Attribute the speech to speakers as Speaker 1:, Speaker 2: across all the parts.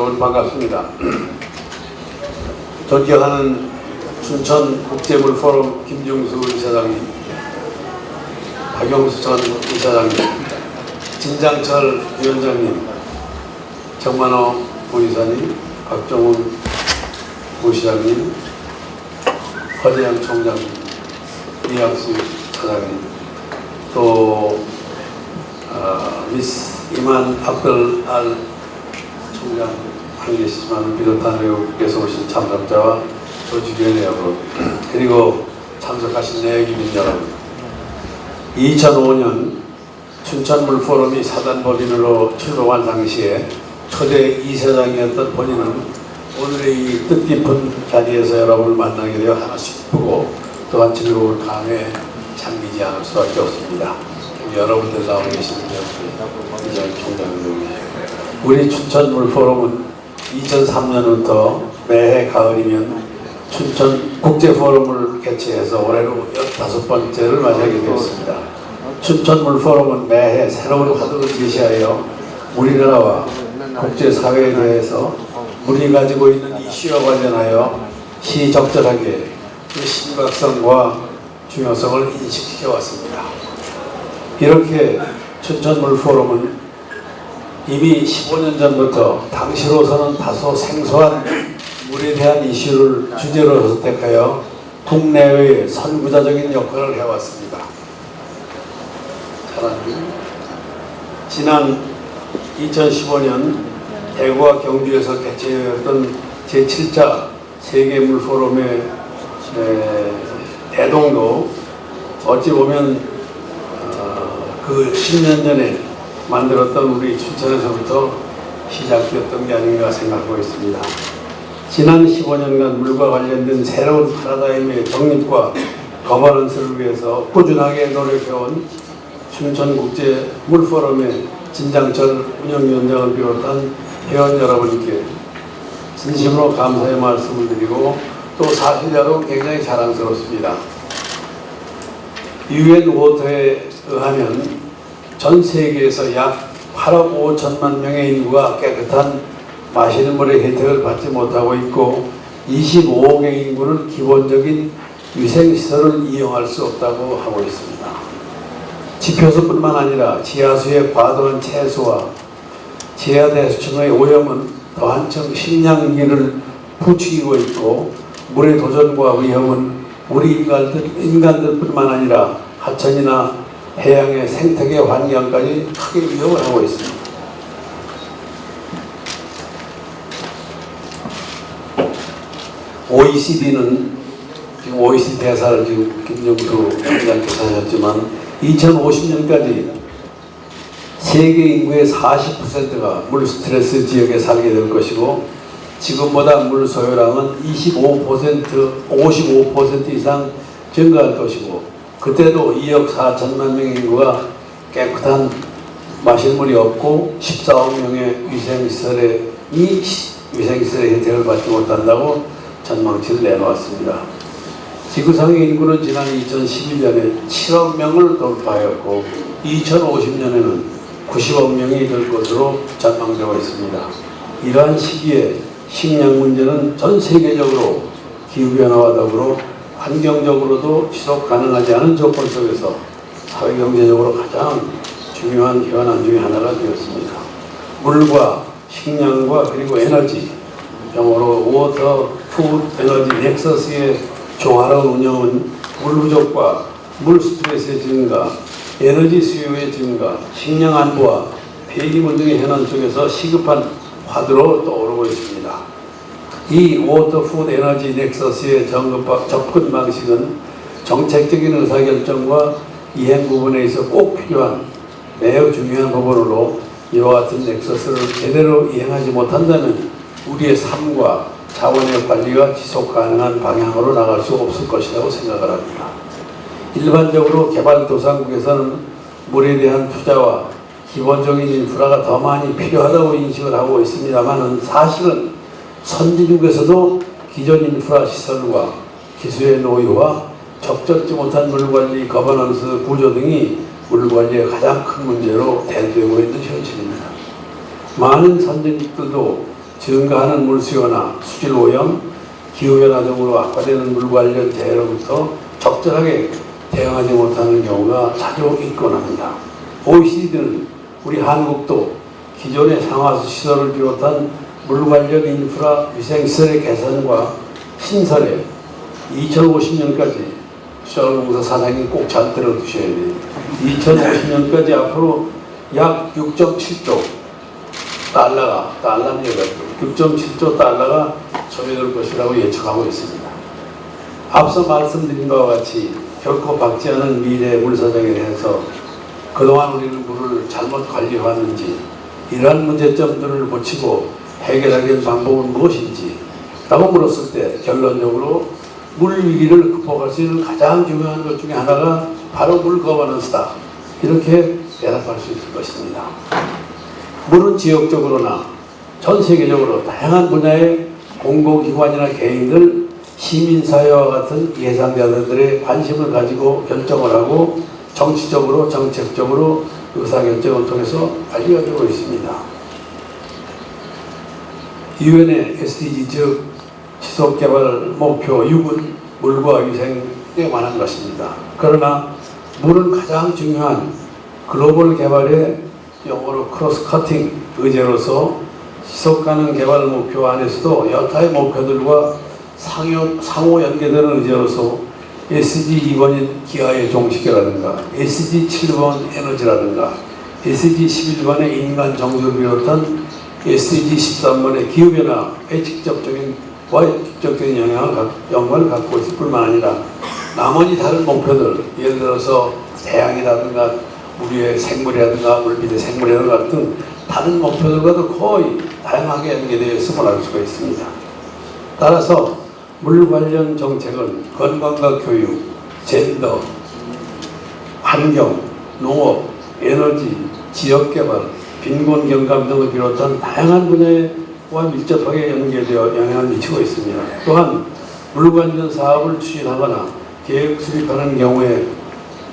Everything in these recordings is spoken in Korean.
Speaker 1: 여러분 반갑습니다. 존경하는 춘천국제물포럼 김중수 이사장님, 박용수 전 이사장님, 진장철 위원장님, 정만호 부이사님, 박종훈 부시장님, 허재영 총장님, 이학수 사장님, 또 미스 이만 압들 알 총장 한 계시지만 비롯한 외국에서 오신 참석자와 조직위원회 여러분, 그리고 참석하신 내기민 여러분, 2005년 춘천물포럼이 사단법인으로 출범한 당시에 초대 이사장이었던 본인은 오늘의 이 뜻깊은 자리에서 여러분을 만나게 되어 하나씩 기쁘고 또한 즐거운 감에 잠기지 않을 수밖에 없습니다. 여러분들 나오 계시는데 이장 총장님, 우리 춘천물포럼은 2003년부터 매해 가을이면 춘천 국제포럼을 개최해서 올해로 15번째를 맞이하게 되었습니다. 춘천물포럼은 매해 새로운 화두를 제시하여 우리나라와 국제사회에 대해서 우리 가지고 있는 이슈와 관련하여 시적절하게 그 심각성과 중요성을 인식시켜 왔습니다. 이렇게 춘천물포럼은 이미 15년 전부터 당시로서는 다소 생소한 물에 대한 이슈를 주제로 선택하여 국내외의 선구자적인 역할을 해왔습니다. 지난 2015년 대구와 경주에서 개최되었던 제7차 세계물포럼의 대동도 어찌 보면 그 10년 전에 만들었던 우리 춘천에서부터 시작되었던 게 아닌가 생각하고 있습니다. 지난 15년간 물과 관련된 새로운 파라다임의 정립과 거버넌스를 위해서 꾸준하게 노력해온 춘천국제물포럼의 진장철 운영위원장을 비롯한 회원 여러분께 진심으로 감사의 말씀을 드리고 또 사실대로 굉장히 자랑스럽습니다. UN 워터에 의하면 전 세계에서 약 8억 5천만 명의 인구가 깨끗한 마시는 물의 혜택을 받지 못하고 있고 25억의 인구는 기본적인 위생시설을 이용할 수 없다고 하고 있습니다. 지표수뿐만 아니라 지하수의 과도한 채수와 지하대수층의 오염은 더 한층 식량위기를 부추기고 있고 물의 도전과 위험은 우리 인간들뿐만 아니라 하천이나 해양의 생태계 환경까지 크게 위협을 하고 있습니다. OECD는 지금 OECD 대사를 지금 김정수 총장께서 하셨지만 2050년까지 세계 인구의 40%가 물 스트레스 지역에 살게 될 것이고 지금보다 물 소요량은 55% 이상 증가할 것이고 그때도 2억 4천만 명의 인구가 깨끗한 마실 물이 없고 14억 명의 위생시설의 혜택을 받지 못한다고 전망치를 내놓았습니다. 지구상의 인구는 지난 2011년에 7억 명을 돌파하였고 2050년에는 90억 명이 될 것으로 전망되고 있습니다. 이러한 시기에 식량 문제는 전 세계적으로 기후변화와 더불어 환경적으로도 지속 가능하지 않은 조건 속에서 사회경제적으로 가장 중요한 현안 중에 하나가 되었습니다. 물과 식량과 그리고 에너지, 영어로 워터, 푸드, 에너지 넥서스의 조화로운 운영은 물 부족과 물 스트레스의 증가, 에너지 수요의 증가, 식량 안보와 폐기물 등의 현안 속에서 시급한 화두로 떠오르고 있습니다. 이 워터, 푸드, 에너지 넥서스의 접근 방식은 정책적인 의사결정과 이행 부분에 있어 꼭 필요한 매우 중요한 부분으로 이와 같은 넥서스를 제대로 이행하지 못한다면 우리의 삶과 자원의 관리가 지속 가능한 방향으로 나갈 수 없을 것이라고 생각을 합니다. 일반적으로 개발도상국에서는 물에 대한 투자와 기본적인 인프라가 더 많이 필요하다고 인식을 하고 있습니다만 사실은 선진국에서도 기존 인프라 시설과 기술의 노후와 적절치 못한 물관리, 거버넌스 구조 등이 물관리의 가장 큰 문제로 대두되고 있는 현실입니다. 많은 선진국들도 증가하는 물수요나 수질 오염, 기후변화 등으로 악화되는 물 관련 재해로부터 적절하게 대응하지 못하는 경우가 자주 있곤 합니다. OECD는 우리 한국도 기존의 상하수 시설을 비롯한 물 관련 인프라 위생시설의 개선과 신설에 2050년까지 수자원공사 사장님 꼭 잘 들어두셔야 돼요. 2050년까지 앞으로 약 6.7조 달러입니다. 6.7조 달러가 소요될 것이라고 예측하고 있습니다. 앞서 말씀드린 바와 같이 결코 밝지 않은 미래의 물 사정에 대해서 그동안 우리는 물을 잘못 관리해왔는지, 이러한 문제점들을 고치고 해결하기 위한 방법은 무엇인지 라고 물었을 때 결론적으로 물 위기를 극복할 수 있는 가장 중요한 것 중에 하나가 바로 물 거버넌스다, 이렇게 대답할 수 있을 것입니다. 물은 지역적으로나 전 세계적으로 다양한 분야의 공공기관이나 개인들, 시민사회와 같은 예상자들의 관심을 가지고 결정을 하고 정치적으로 정책적으로 의사결정을 통해서 관리가 되고 있습니다. 유엔의 SDG 즉 지속개발 목표 6은 물과 위생에 관한 것입니다. 그러나 물은 가장 중요한 글로벌 개발의 영어로 크로스 커팅 의제로서 지속가능 개발 목표 안에서도 여타의 목표들과 상호 연계되는 의제로서 SDG 2번인 기아의 종식이라든가 SDG 7번 에너지라든가 SDG 11번의 인간 정서를 비롯한 SDG 13번의 기후변화에 직접적인 영향을 갖고 있을 뿐만 아니라 나머지 다른 목표들, 예를 들어서 태양이라든가 우리의 생물이라든가 물빛의 생물이라든가 같은 다른 목표들과도 거의 다양하게 연계되어 있음을 알 수가 있습니다. 따라서 물 관련 정책은 건강과 교육, 젠더, 환경, 농업, 에너지, 지역개발, 빈곤 경감 등을 비롯한 다양한 분야와 밀접하게 연계되어 영향을 미치고 있습니다. 또한 물 관련 사업을 추진하거나 계획 수립하는 경우에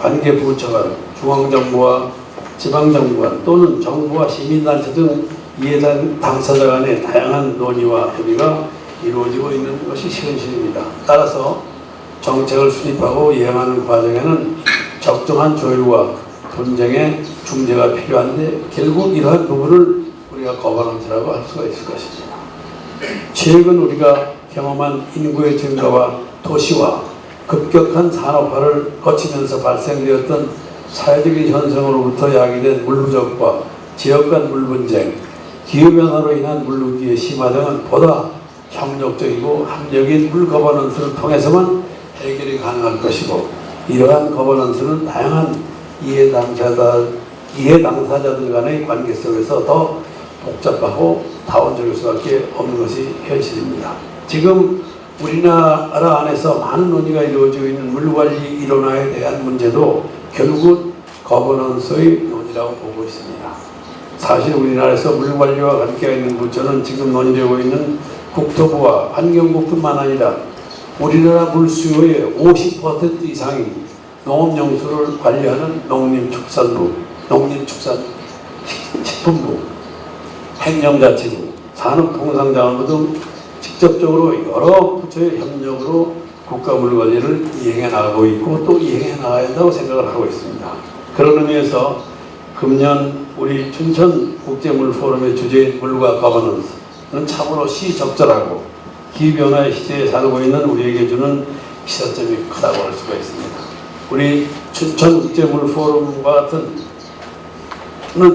Speaker 1: 관계 부처가 중앙정부와 지방정부와 또는 정부와 시민단체 등 이해 당사자 간의 다양한 논의와 협의가 이루어지고 있는 것이 현실입니다. 따라서 정책을 수립하고 이행하는 과정에는 적정한 조율과 분쟁의 중재가 필요한데 결국 이러한 부분을 우리가 거버넌스라고 할 수가 있을 것입니다. 최근 우리가 경험한 인구의 증가와 도시와 급격한 산업화를 거치면서 발생되었던 사회적인 현상으로부터 야기된 물부족과 지역 간 물분쟁, 기후변화로 인한 물위기의 심화 등은 보다 협력적이고 합리적인 물 거버넌스를 통해서만 해결이 가능할 것이고, 이러한 거버넌스는 다양한 이해 당사자들 간의 관계 속에서 더 복잡하고 다원적일 수밖에 없는 것이 현실입니다. 지금 우리나라 안에서 많은 논의가 이루어지고 있는 물관리 일원화에 대한 문제도 결국 거버넌스의 논의라고 보고 있습니다. 사실 우리나라에서 물관리와 관계가 있는 부처는 지금 논의되고 있는 국토부와 환경부뿐만 아니라 우리나라 물수요의 50% 이상이 농업용수를 관리하는 농림축산부, 농림축산식품부, 행정자치부, 산업통상자원부 등 직접적으로 여러 부처의 협력으로 국가 물관리를 이행해 나가고 있고 또 이행해 나가야 한다고 생각을 하고 있습니다. 그런 의미에서 금년 우리 춘천 국제물포럼의 주제인 물과 거버넌스는 참으로 시적절하고 기후변화의 시대에 살고 있는 우리에게 주는 시사점이 크다고 할 수가 있습니다. 우리 춘천 국제물포럼과 같은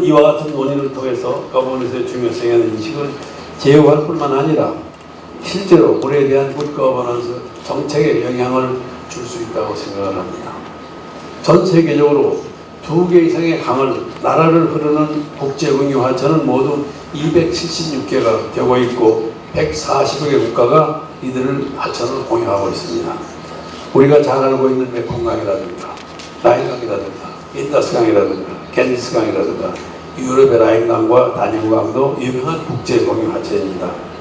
Speaker 1: 이와 같은 논의를 통해서 거버넌스의 중요성에 대한 인식을 제고할 뿐만 아니라 실제로 물에 대한 물 거버넌스 정책에 영향을 줄 수 있다고 생각을 합니다. 전 세계적으로 2개 이상의 강을 나라를 흐르는 국제응유하천은 모두 276개가 되고 있고 140여 개 국가가 이들을 하천을 공유하고 있습니다. 우리가 잘 알고 있는 메콩강이라든가 나일강이라든가 인더스강이라든가 겐지스강이라든가 유럽의 라인강과 다뉴강도 유명한 국제공유하천입니다.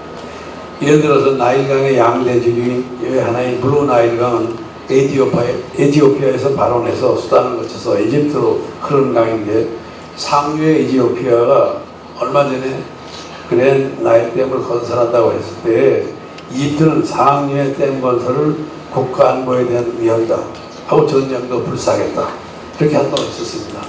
Speaker 1: 예를 들어서 나일강의 양대 지류인 하나인 블루 나일강은 에티오피아에서 발원해서 수단을 거쳐서 이집트로 흐르는 강인데 상류의 에티오피아가 얼마 전에 그랜 나일 댐을 건설한다고 했을 때 이집트는 상류의 댐 건설을 국가 안보에 대한 위협이다 하고 전쟁도 불사하겠다 이렇게 한 바가 있었습니다.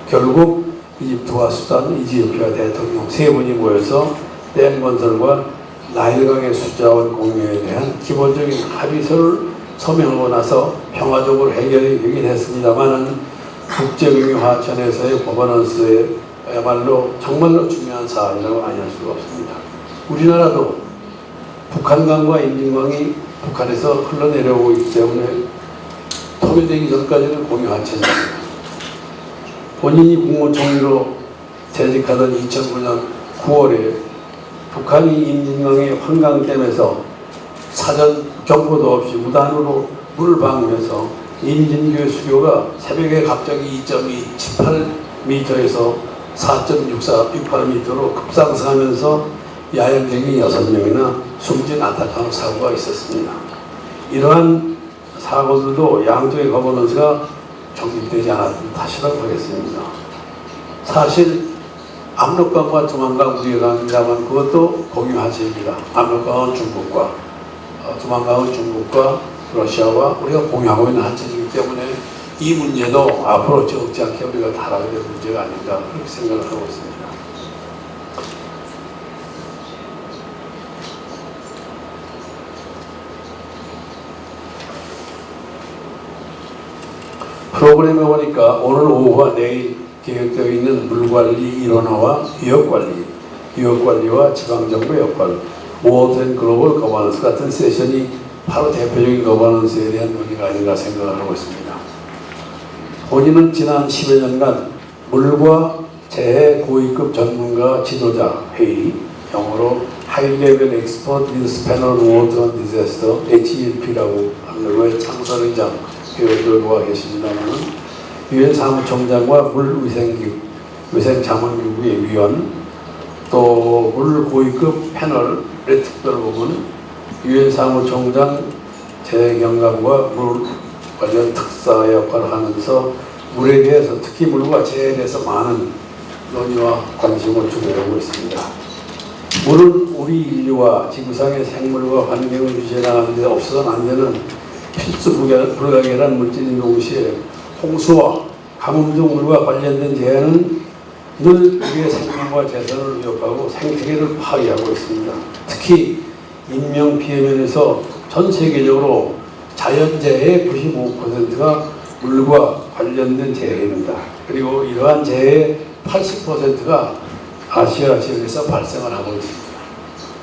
Speaker 1: 결국 이집트와 수단, 이티오피아 대통령 세 분이 모여서 댐 건설과 나일강의 수자원 공유에 대한 기본적인 합의서를 서명하고 나서 평화적으로 해결이 되긴 했습니다만은 국제금융하천에서의 거버넌스야말로 정말로 중요한 사안이라고 아니할 수가 없습니다. 우리나라도 북한강과 인민강이 북한에서 흘러내려오고 있기 때문에 통일되기 전까지는 공유하천입니다. 본인이 국무총리로 재직하던 2009년 9월에 북한이 인민강의 환강댐에서 사전 경보도 없이 무단으로 물을 방류해서 임진규의 수교가 새벽에 갑자기 2.278m에서 4.68m로 급상승하면서 야영쟁이 6명이나 숨진 안타까운 사고가 있었습니다. 이러한 사고들도 양쪽의 거버넌스가 정립되지 않았던 탓이라고 하겠습니다. 사실 압록강과 두만강 우리의 강입니다만 그것도 공유하천입니다. 압록강은 중국과 두만강은 중국과 러시아와 우리가 공유하고 있는 하천이기 때문에 이 문제도 앞으로 적지 않게 우리가 다뤄야 될 문제가 아닌가 그렇게 생각을 하고 있습니다. 프로그램에 보니까 오늘 오후와 내일 계획되어 있는 물관리 일원화와 유역관리와 지방정부 역할, 모든 글로벌 거버넌스 같은 세션이 바로 대표적인 거버넌스에 대한 논의가 아닌가 생각을 하고 있습니다. 본인은 지난 10여 년간 물과 재해 고위급 전문가 지도자 회의, 영어로 High Level Expert in Span on Water and Disaster, HELP라고 하는 거에 창설의장 교육과 계십니다만 유엔 사무총장과 물위생자문기구의 위원, 또 물고위급 패널의 특별부문, 유엔 사무총장 재해경감과 물 관련 특사 역할을 하면서 물에 대해서 특히 물과 재해에 대해서 많은 논의와 관심을 주고하고 있습니다. 물은 우리 인류와 지구상의 생물과 환경을 유지해 나가는 데 없어서는 안 되는 필수 불가결한 물질인 동시에 홍수와 가뭄 등 물과 관련된 재해는 늘 우리의 생명과 재산을 위협하고 생태계를 파괴하고 있습니다. 특히 인명피해 면에서 전 세계적으로 자연재해의 95%가 물과 관련된 재해입니다. 그리고 이러한 재해의 80%가 아시아 지역에서 발생을 하고 있습니다.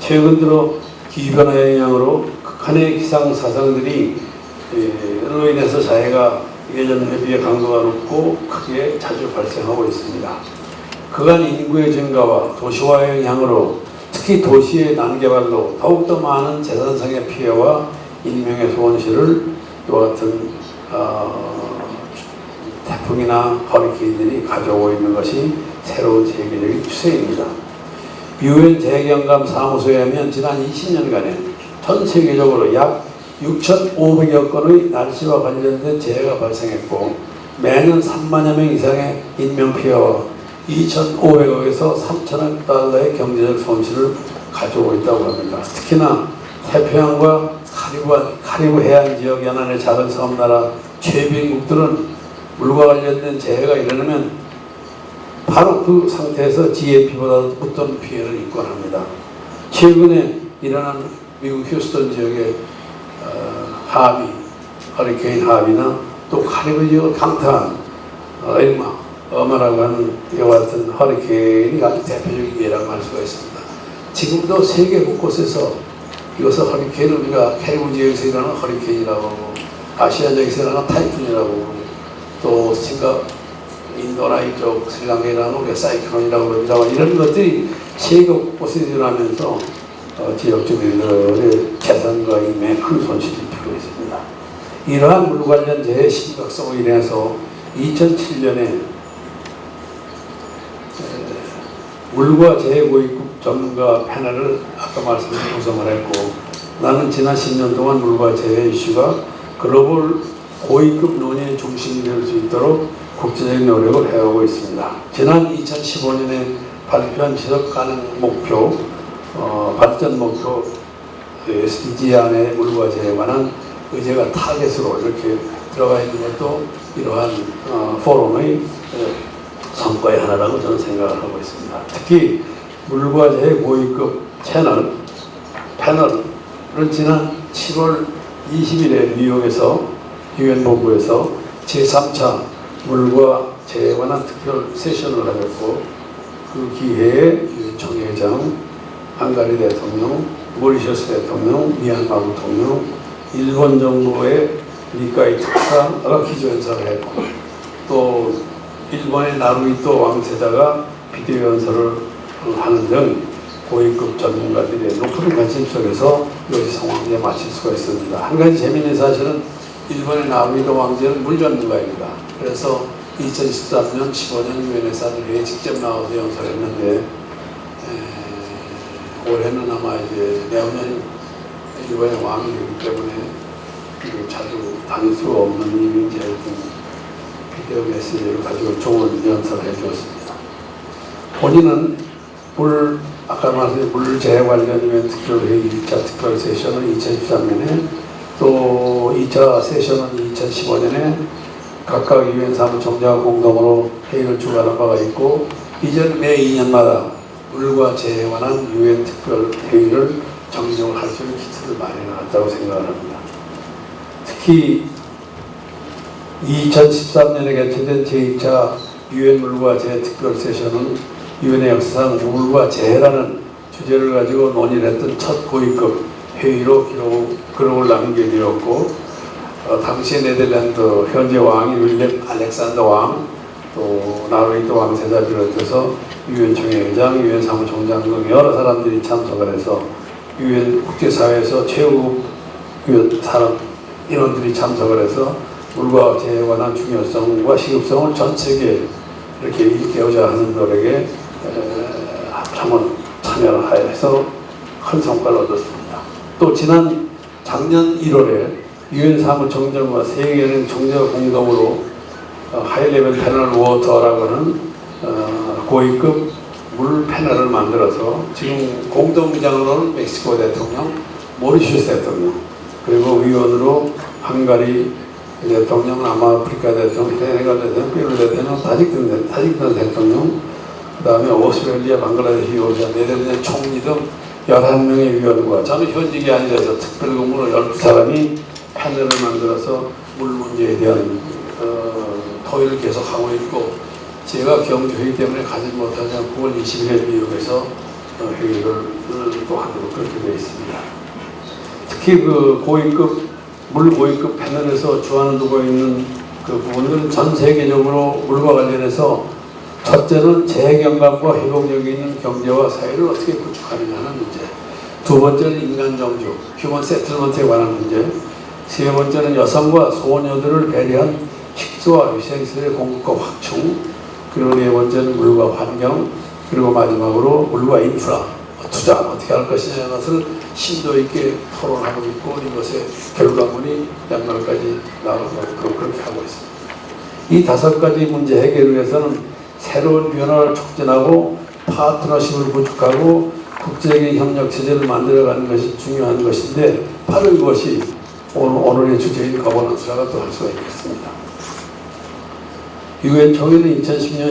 Speaker 1: 최근 들어 기후변화의 영향으로 극한의 기상사상들이 로 인해서 자해가 예전에 비해 강도가 높고 크게 자주 발생하고 있습니다. 그간 인구의 증가와 도시화의 영향으로 특히 도시의 난개발로 더욱더 많은 재산상의 피해와 인명의 손실을 이와 같은 태풍이나 허리케인들이 가져오고 있는 것이 새로운 세계적인 추세입니다. 유엔 재해경감 사무소에 하면 지난 20년간에 전 세계적으로 약 6,500여 건의 날씨와 관련된 재해가 발생했고 매년 3만여 명 이상의 인명피해와 2,500억에서 3천억 달러의 경제적 손실을 가져오고 있다고 합니다. 특히나 태평양과 카리브 해안 지역 연안의 작은 섬나라 최빈국들은 물과 관련된 재해가 일어나면 바로 그 상태에서 GNP보다 어떤 피해를 입곤 합니다. 최근에 일어난 미국 휴스턴 지역의 하비, 허리케인 하비나 또 카리브 지역을 강타한 어마라고 하는 이와 같은 허리케인이 아주 대표적인 예라고 할 수가 있습니다. 지금도 세계 곳곳에서 이것을 허리케인을 우리가 카리브 지역에서 일어나는 허리케인이라고 하고 아시아 지역에서 일어나는 타이푼이라고 하고 또 인도나 이쪽 스리랑카에 일어나는 우리가 사이클론이라고 합니다. 이런 것들이 세계 곳곳에서 일어나면서 지역 주민들의 재산과 인명에 큰 손실이 입히고 있습니다. 이러한 물 관련 재해 심각성으로 인해서 2007년에 물과 재해 고위급 전문가 패널을 아까 말씀드린 구성을 했고 나는 지난 10년 동안 물과 재해 이슈가 글로벌 고위급 논의의 중심이 될 수 있도록 국제적인 노력을 해오고 있습니다. 지난 2015년에 발표한 지속 가능 목표, 발전 목표 SDG 안에 물과 재해에 관한 의제가 타겟으로 이렇게 들어가 있는 것도 이러한 포럼의 성과의 하나라고 저는 생각을 하고 있습니다. 특히 물과 재해 고위급 패널은 지난 7월 20일에 뉴욕에서 유엔 본부에서 제3차 물과 재해에 관한 특별 세션을 가졌고, 그 기회에 유엔 총회장, 헝가리 대통령, 모리셔스 대통령, 미얀마 대통령, 일본 정부의 니카이 특사가 기조 연설을 했고, 또 일본의 나루히토 왕세자가 비디오 연설을 하는 등 고위급 전문가들의 높은 관심 속에서 이것이 성황리에 마칠 수가 있습니다. 한 가지 재미있는 사실은 일본의 나루히토 왕제는 물 전문가입니다. 그래서 2013년, 15년 유엔에서 회의에 직접 나와서 연설했는데, 올해는 아마 이제 내후년 일본의 왕이 되기 때문에 자주 다닐 수 없는 이민재 비디오 메시지를 가지고 좋은 연설을 해주었습니다. 본인은 아까 말씀드린 물재해 관련 유엔 특별회의 1차 특별 세션은 2013년에, 또 2차 세션은 2015년에 각각 유엔 사무총장과 공동으로 회의를 주관한 바가 있고, 이제는 매 2년마다 물과 재해에 관한 유엔 특별 회의를 정정을 할 수 있는 기틀을 마련해놨다고 생각을 합니다. 특히 2013년에 개최된 제2차 유엔 물과 재해 특별 세션은 유엔의 역사상 물과 재해라는 주제를 가지고 논의를 했던 첫 고위급 회의로 기록을 남기게 되었고, 당시 네덜란드 현재 왕인 윌렘 알렉산더 왕, 또 나루히토 왕세자 비롯해서 유엔 총회의장, 유엔 사무총장 등 여러 사람들이 참석을 해서 유엔 국제사회에서 최고 인원들이 참석을 해서 물과 재해에 관한 중요성과 시급성을 전 세계에 이렇게 일깨우자 하는 노력에 참여를 해서 큰 성과를 얻었습니다. 또 작년 1월에 유엔 사무총장과 세계은행 총재가 공동으로 하이레벨 패널 워터라고 하는 고위급 물 패널을 만들어서 지금 공동의장으로는 멕시코 대통령, 모리셔스 대통령, 그리고 위원으로 헝가리 대통령, 남아프리카 대통령, 세네갈 대통령, 페루 대통령, 타지키스탄 대통령, 그 다음에 오스트레일리아, 방글라데시, 요르단, 네덜란드 총리 등 11명의 위원과 저는 현직이 아니라서 특별 근무로 12사람이 패널을 만들어서 물 문제에 대한 토의를 계속하고 있고, 제가 경주회의 때문에 가지 못하지 않고 9월 20일에 미국에서 회의를 또 하도록 그렇게 되어 있습니다. 특히 그 물 고위급 패널에서 주안을 두고 있는 그 부분들은 전 세계적으로 물과 관련해서 첫째는 재해경감과 회복력이 있는 경제와 사회를 어떻게 구축하느냐는 문제, 두 번째는 인간정주, 휴먼 세틀먼트에 관한 문제, 세 번째는 여성과 소녀들을 배려한 식수와 위생시설의 공급과 확충, 그리고 네 번째는 물과 환경, 그리고 마지막으로 물과 인프라, 투자 어떻게 할 것이냐는 것을 심도 있게 토론하고 있고, 이것의 결과물이 양날까지 나오고 그렇게 하고 있습니다. 이 5가지 문제 해결을 위해서는 새로운 변화를 촉진하고 파트너십을 구축하고 국제적인 협력 체제를 만들어가는 것이 중요한 것인데, 바로 이것이 오늘의 주제인 거버넌스라고 또 할 수가 있겠습니다. 유엔 총회는 2010년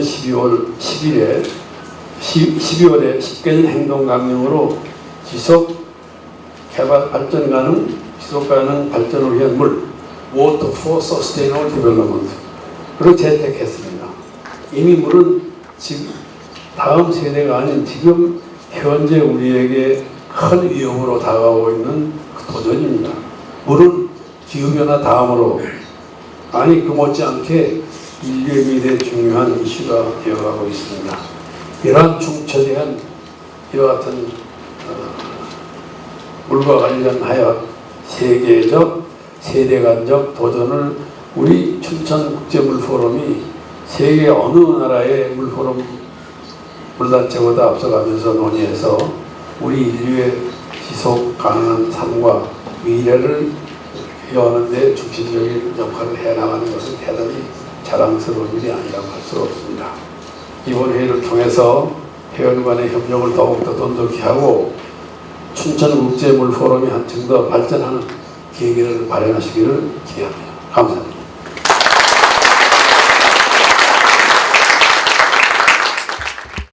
Speaker 1: 12월에 10개년 행동 강령으로 지속 가능 발전을 위한 물, Water for Sustainable Development 를 채택했습니다. 이미 물은 지금 다음 세대가 아닌 지금 현재 우리에게 큰 위험으로 다가오고 있는 도전입니다. 물은 기후변화 다음으로, 아니 그 못지않게 인류의 미래에 중요한 이슈가 되어가고 있습니다. 이러한 중차대한 이와 같은 물과 관련하여 세계적, 세대간적 도전을 우리 춘천국제물포럼이 세계 어느 나라의 물포럼 물단체보다 앞서가면서 논의해서 우리 인류의 지속 가능한 삶과 미래를 이어가는 데 중심적인 역할을 해나가는 것은 대단히 자랑스러운 일이 아니라고 할 수 없습니다. 이번 회의를 통해서 회원 간의 협력을 더욱더 돈독히 하고 춘천국제물포럼이 한층 더 발전하는 계기를 마련하시기를 기대합니다. 감사합니다.